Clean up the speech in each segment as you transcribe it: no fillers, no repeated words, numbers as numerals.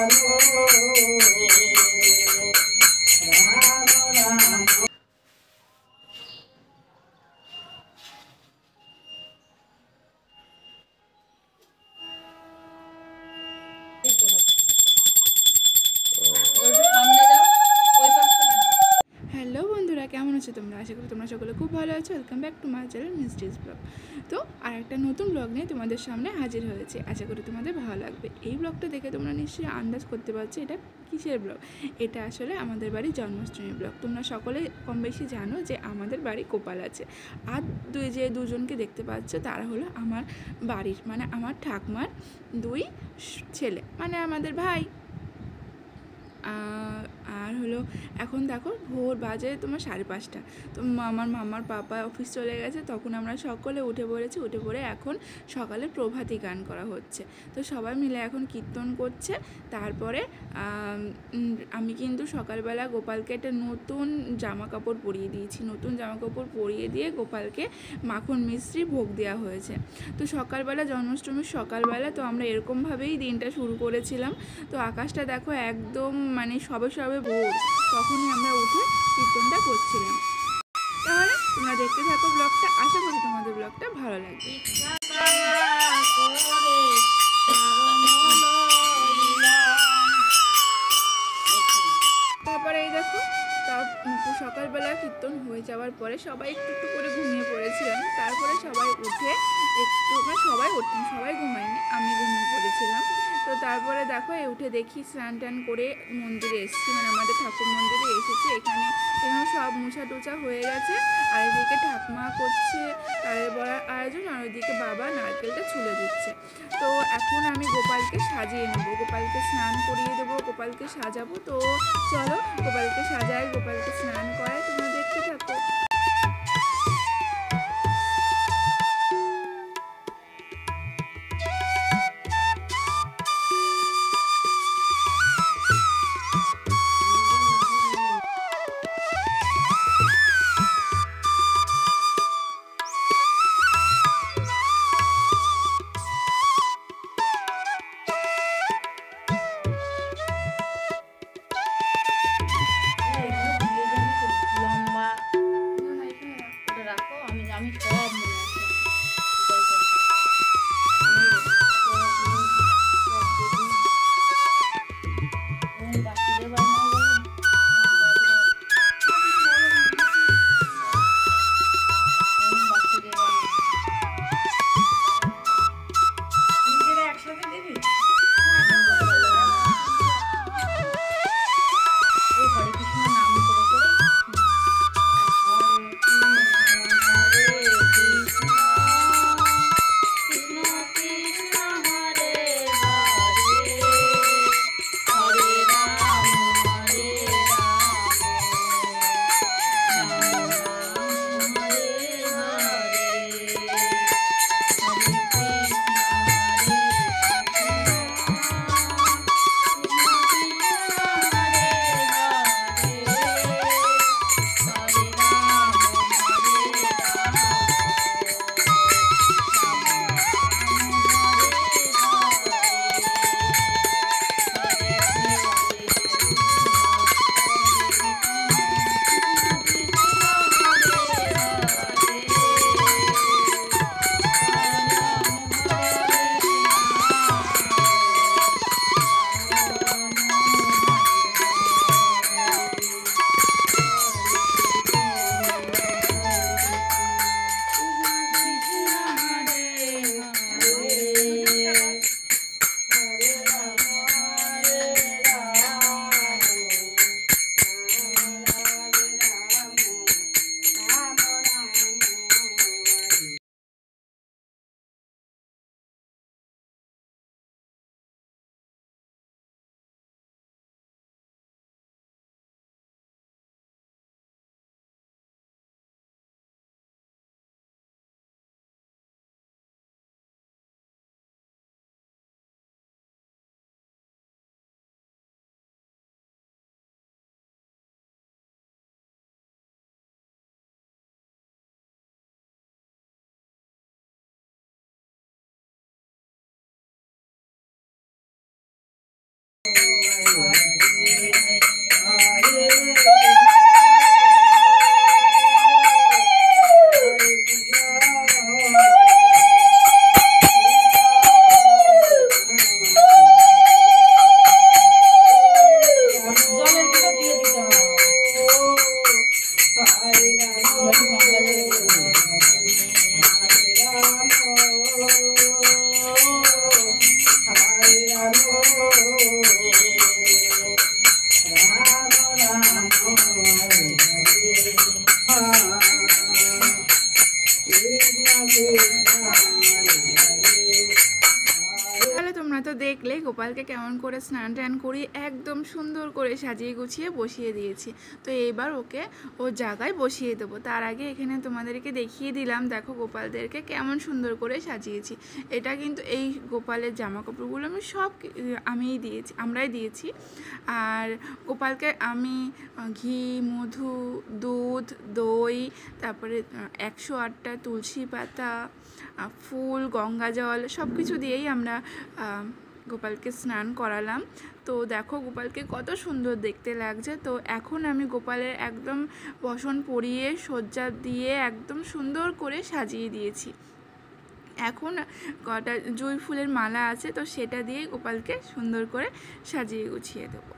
Hello বন্ধুরা, কেমন আছো তোমরা? আশা করি তোমরা সকলে খুব ভালো আছো। Welcome back to my channel mysteries blog. তো আর একটা নতুন ব্লগ নিয়ে তোমাদের সামনে হাজির হয়েছে। আশা করি তোমাদের ভালো লাগবে। এই ব্লগটা দেখে তোমরা নিশ্চয়ই আন্দাজ করতে পারছো এটা কিসের ব্লগ। এটা আসলে আমাদের বাড়ির জন্মাষ্টমী ব্লগ। তোমরা সকলে কম বেশি জানো যে আমাদের বাড়ি গোপাল আছে। আর দুজনকে দেখতে পাচ্ছ তারা হলো আমার বাড়ির মানে আমার ঠাকুমার দুই ছেলে, মানে আমাদের ভাই। আর হলো এখন দেখো ভোর বাজে তোমার 5:30। তো আমার মামার পাপা অফিস চলে গেছে, তখন আমরা সকলে উঠে পড়েছি। উঠে পড়ে এখন সকালে প্রভাতী গান করা হচ্ছে। তো সবাই মিলে এখন কীর্তন করছে। তারপরে আমি কিন্তু সকালবেলা গোপালকে একটা নতুন জামা কাপড় পরিয়ে দিয়েছি। নতুন জামা কাপড় পরিয়ে দিয়ে গোপালকে মাখন মিষ্টি ভোগ দেওয়া হয়েছে। তো সকালবেলা জন্মাষ্টমীর সকালবেলা তো আমরা এরকমভাবেই দিনটা শুরু করেছিলাম। তো আকাশটা দেখো একদম মানে সবে সবে ভোর, তখনই আমরা উঠে কীর্তনটা করছিলাম। তাহলে তোমরা দেখতে থাকো ব্লগটা। আশা করি তোমাদের ব্লগটা ভালো লাগবে। তারপরে এই দেখো সকালবেলা কীর্তন হয়ে যাওয়ার পরে সবাই একটু একটু করে ঘুমিয়ে পড়েছিলাম। তারপরে সবাই উঠে একটু সবাই ঘুমায়নি, আমি ঘুমিয়ে পড়েছিলাম। তো তারপরে দেখো উঠে দেখি স্নান টান করে মন্দিরে এসেছি, মানে আমাদের ঠাকুর মন্দিরে এসেছি। এখানে সব মোছা টোছা হয়ে গেছে। আর এদিকে ঠাকুমা করছে তালের বড়ার আয়োজন, আর ওইদিকে বাবা নারকেলটা ছুলে দিচ্ছে। তো এখন আমি গোপালকে সাজিয়ে নেবো, গোপালকে স্নান করিয়ে দেবো, গোপালকে সাজাবো। তো চলো গোপালকে সাজাই, গোপালকে স্নান করাই, তোমরা দেখতে থাকো। গোপালকে কেমন করে স্নান টান করি একদম সুন্দর করে সাজিয়ে গুছিয়ে বসিয়ে দিয়েছি। তো এইবার ওকে ও জায়গায় বসিয়ে দেবো। তার আগে এখানে তোমাদেরকে দেখিয়ে দিলাম, দেখো গোপালদেরকে কেমন সুন্দর করে সাজিয়েছি। এটা কিন্তু এই গোপালের জামা কাপড়গুলো আমিই দিয়েছি, আমরাই দিয়েছি। আর গোপালকে আমি ঘি, মধু, দুধ, দই, তারপরে 108টা তুলসী পাতা, ফুল, গঙ্গা জল সব কিছু দিয়েই আমরা গোপালকে স্নান করালাম। তো দেখো গোপালকে কত সুন্দর দেখতে লাগছে। তো এখন আমি গোপালের একদম বসন পরিয়ে সজ্জা দিয়ে একদম সুন্দর করে সাজিয়ে দিয়েছি। এখন কটা জুঁই ফুলের মালা আছে, তো সেটা দিয়ে গোপালকে সুন্দর করে সাজিয়ে গুছিয়ে দেবো।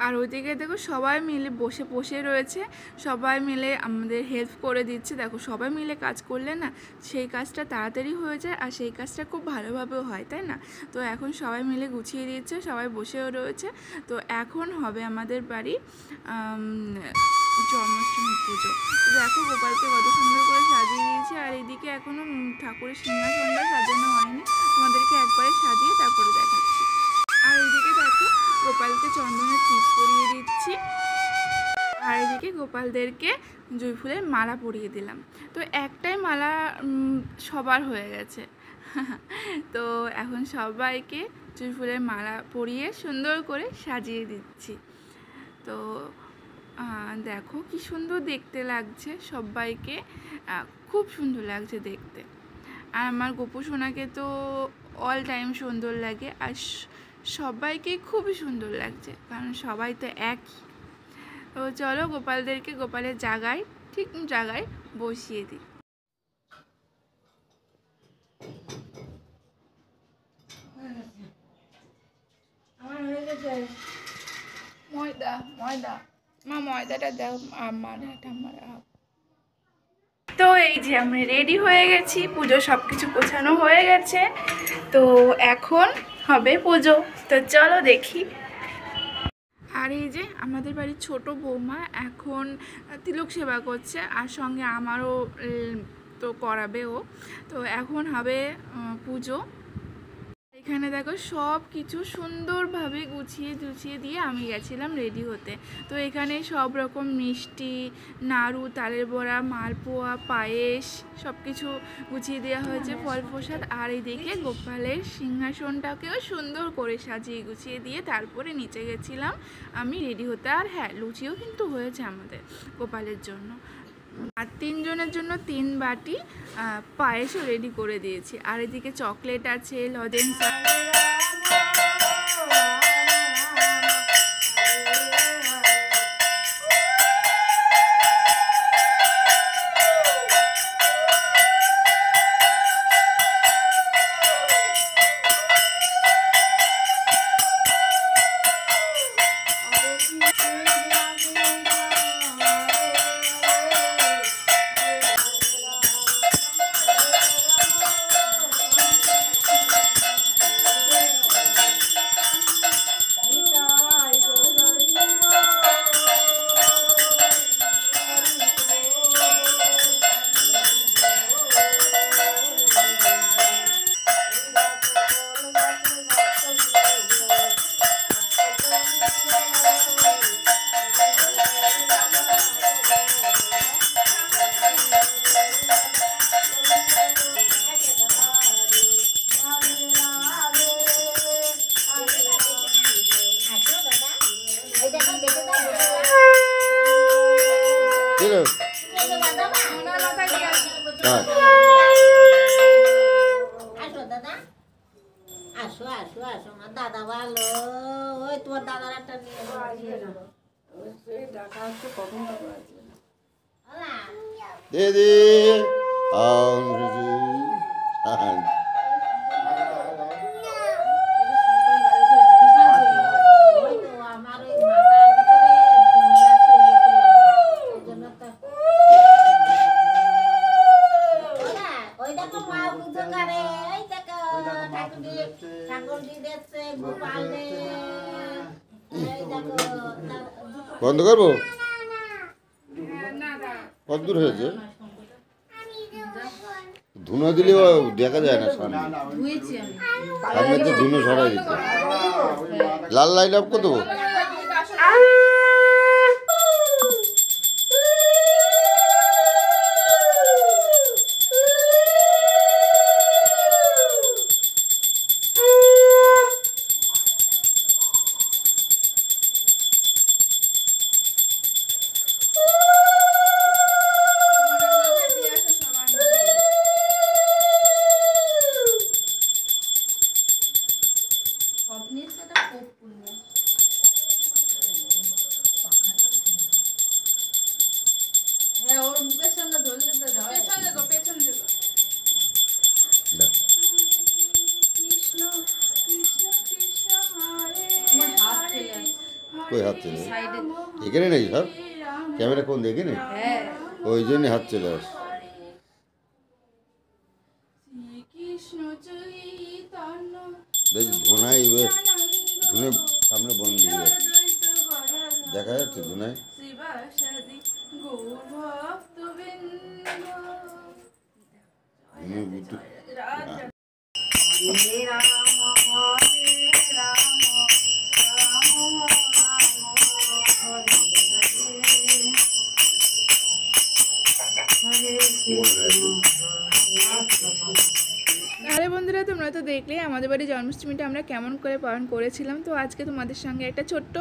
আর ওইদিকে দেখো সবাই মিলে বসে রয়েছে, সবাই মিলে আমাদের হেল্প করে দিচ্ছে। দেখো সবাই মিলে কাজ করলে না সেই কাজটা তাড়াতাড়ি হয়ে যায় আর সেই কাজটা খুব ভালোভাবেও হয়, তাই না? তো এখন সবাই মিলে গুছিয়ে দিচ্ছে, সবাই বসেও রয়েছে। তো এখন হবে আমাদের বাড়ি জন্মাষ্টমী পুজো। দেখো গোপালকে কত সুন্দর করে সাজিয়ে দিয়েছে। আর এইদিকে এখনও ঠাকুরের সিংহাসনটা সাজানো হয়নি, তোমাদেরকে একবারে সাজিয়ে তারপরে দেখাচ্ছি। আর এইদিকে দেখো গোপালকে চন্দনের টিপ পরিয়ে দিচ্ছি, আর এদিকে গোপালদেরকে জুঁই ফুলের মালা পরিয়ে দিলাম। তো একটাই মালা সবার হয়ে গেছে। তো এখন সবাইকে জুঁই ফুলের মালা পরিয়ে সুন্দর করে সাজিয়ে দিচ্ছি। তো দেখো কি সুন্দর দেখতে লাগছে সবাইকে, খুব সুন্দর লাগছে দেখতে। আর আমার গোপু সোনাকে তো অল টাইম সুন্দর লাগে, আর সবাইকে খুবই সুন্দর লাগছে, কারণ সবাই তো একই। তো চলো গোপালদেরকে গোপালের জায়গায় ঠিক জায়গায় বসিয়ে দিই। ময়দা ময়দা মা ময়দাটা দাও আমার। তো এই যে আমরা রেডি হয়ে গেছি, পুজো সব কিছু গোছানো হয়ে গেছে। তো এখন হবে পুজো, তো চলো দেখি। আর এই যে আমাদের বাড়ির ছোট বৌমা এখন তিলক সেবা করছে, আর সঙ্গে আমারও তো করাবে ও। তো এখন হবে পুজো। এখানে দেখো সব কিছু সুন্দরভাবে গুছিয়ে দিয়ে আমি গেছিলাম রেডি হতে। তো এখানে সব রকম মিষ্টি, নাড়ু, তালের বড়া, মালপোয়া, পায়েস সব কিছু গুছিয়ে দেওয়া হয়েছে, ফল প্রসাদ। আর এইদিকে গোপালের সিংহাসনটাকেও সুন্দর করে সাজিয়ে গুছিয়ে দিয়ে তারপরে নিচে গেছিলাম আমি রেডি হতে। আর হ্যাঁ, লুচিও কিন্তু হয়েছে আমাদের গোপালের জন্য। আর 3 জনের জন্য 3 বাটি পায়েসও রেডি করে দিয়েছি। আর এদিকে চকলেট আছে, লজেন্স আসো আসো আসো আমার দাদা ভালো। ওই তোমার দাদার একটা নিয়ে দিদি আমার ওই মাথার ভিতরে ওই দেখো মা পুজো করে, ওই দেখো ঠাকুর দিচ্ছে গোপাল রে। বন্ধ করবো? কত দূর হয়েছে? ধুনো দিলেও দেখা যায় না সামনে। ধুয়েছি আমি। সামনে তো ধুনো সরাই দিত। লাল লাইট অফ কত? স্বপ্নের সেটা খুব পুণ্য। হ্যাঁ, ওর মুখের সামনে ধরলে তো হয়। পেছন দেখো পেছন দেখো। দেখ। কৃষ্ণ কৃষ্ণ কৃষ্ণ হরে তোমার হাত চলে আসছে। কই হাত চলে আসে? সাইডে। এখানে নাকি সব? ক্যামেরা কোন দেখে নেই? হ্যাঁ। ওই জন্যই হাত চলে আসে। শ্রীকৃষ্ণ চৈতন্য দেখি ধুনাই ধুনে সামনে বন্ধ দিয়ে যাচ্ছে। দেখা যাচ্ছে ধুনায়? শিবাসাদি গৌর ভক্তবৃন্দ রাধা হরে রাম হরে রাম রাম রাম হরে হরে তাহলে বন্ধুরা তোমরা তো দেখলে আমাদের বাড়ি জন্মাষ্টমীটা আমরা কেমন করে পালন করেছিলাম। তো আজকে তোমাদের সঙ্গে একটা ছোট্ট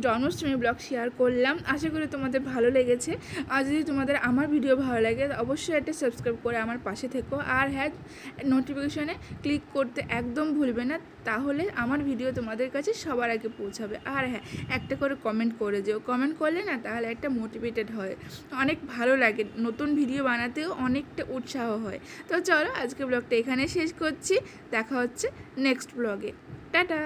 জন্মাষ্টমী ব্লগ শেয়ার করলাম। আশা করি তোমাদের ভালো লেগেছে। আর যদি তোমাদের আমার ভিডিও ভালো লাগে অবশ্যই একটা সাবস্ক্রাইব করে আমার পাশে থেকো। আর হ্যাঁ, নোটিফিকেশনে ক্লিক করতে একদম ভুলবে না, তাহলে আমার ভিডিও তোমাদের কাছে সবার আগে পৌঁছাবে। আর হ্যাঁ, একটা করে কমেন্ট করে যেও। কমেন্ট করলে না তাহলে একটা মোটিভেটেড হয়, অনেক ভালো লাগে, নতুন ভিডিও বানাতেও অনেকটা উৎসাহ হয়। তো চলো আজকে ব্লগটা এখানে শেষ করছি। দেখা হচ্ছে নেক্সট ব্লগে। টাটা।